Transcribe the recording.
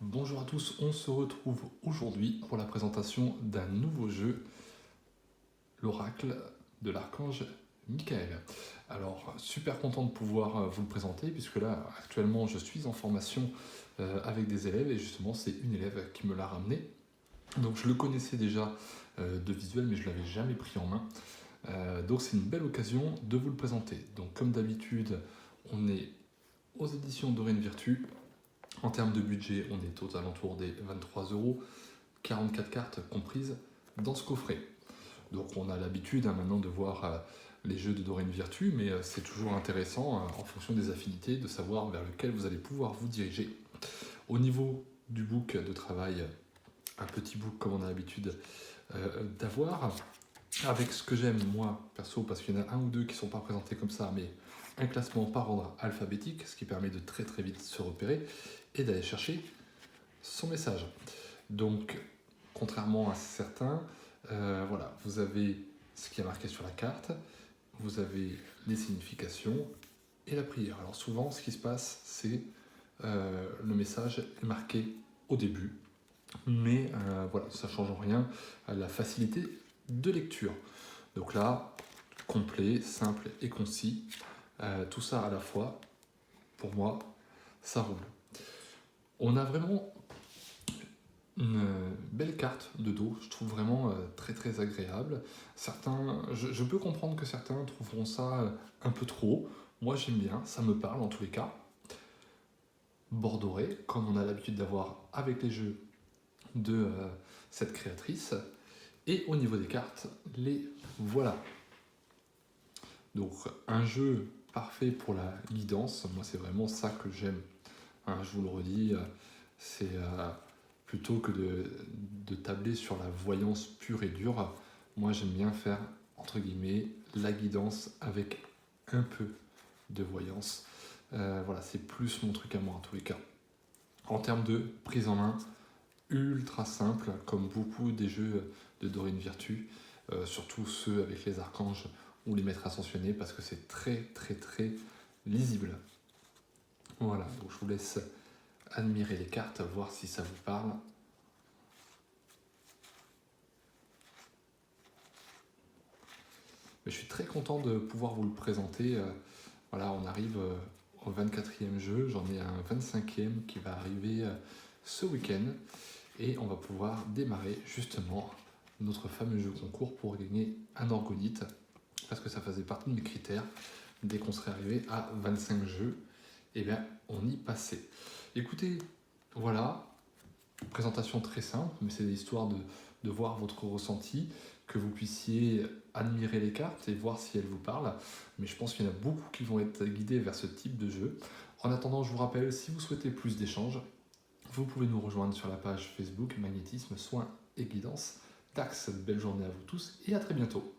Bonjour à tous, on se retrouve aujourd'hui pour la présentation d'un nouveau jeu, l'Oracle de l'archange Michael. Alors, super content de pouvoir vous le présenter, puisque là, actuellement, je suis en formation avec des élèves, et justement, c'est une élève qui me l'a ramené. Donc, je le connaissais déjà de visuel, mais je ne l'avais jamais pris en main. Donc, c'est une belle occasion de vous le présenter. Donc, comme d'habitude, on est aux éditions Dorine Virtue. En termes de budget, on est aux alentours des 23 €, 44 cartes comprises dans ce coffret. Donc on a l'habitude maintenant de voir les jeux de Dorine Virtue, mais c'est toujours intéressant en fonction des affinités de savoir vers lequel vous allez pouvoir vous diriger. Au niveau du book de travail, un petit book comme on a l'habitude d'avoir, avec ce que j'aime moi perso, parce qu'il y en a un ou deux qui ne sont pas présentés comme ça, mais un classement par ordre alphabétique, ce qui permet de très très vite se repérer et d'aller chercher son message. Donc, contrairement à certains, voilà, vous avez ce qui est marqué sur la carte, vous avez les significations et la prière. Alors souvent, ce qui se passe, c'est le message est marqué au début, mais voilà, ça ne change rien à la facilité de lecture. Donc là, complet, simple et concis, tout ça à la fois, pour moi, ça roule. On a vraiment une belle carte de dos, je trouve vraiment très très agréable. Je peux comprendre que certains trouveront ça un peu trop. Moi j'aime bien, ça me parle en tous les cas. Bord doré, comme on a l'habitude d'avoir avec les jeux de cette créatrice. Et au niveau des cartes, les voilà. Donc un jeu parfait pour la guidance, moi c'est vraiment ça que j'aime. Hein, je vous le redis, c'est plutôt que de tabler sur la voyance pure et dure, moi j'aime bien faire, entre guillemets, la guidance avec un peu de voyance. Voilà, c'est plus mon truc à moi en tous les cas. En termes de prise en main, ultra simple, comme beaucoup des jeux de Dorine Virtue, surtout ceux avec les archanges ou les maîtres ascensionnés, parce que c'est très très très lisible. Voilà, donc je vous laisse admirer les cartes, voir si ça vous parle. Mais je suis très content de pouvoir vous le présenter. Voilà, on arrive au 24e jeu, j'en ai un 25e qui va arriver ce week-end. Et on va pouvoir démarrer justement notre fameux jeu concours pour gagner un orgonite, parce que ça faisait partie de mes critères. Dès qu'on serait arrivé à 25 jeux, eh bien, on y passait. Écoutez, voilà, présentation très simple, mais c'est l'histoire de voir votre ressenti, que vous puissiez admirer les cartes et voir si elles vous parlent. Mais je pense qu'il y en a beaucoup qui vont être guidés vers ce type de jeu. En attendant, je vous rappelle, si vous souhaitez plus d'échanges, vous pouvez nous rejoindre sur la page Facebook Magnétisme, Soins et Guidance. Dax, belle journée à vous tous et à très bientôt.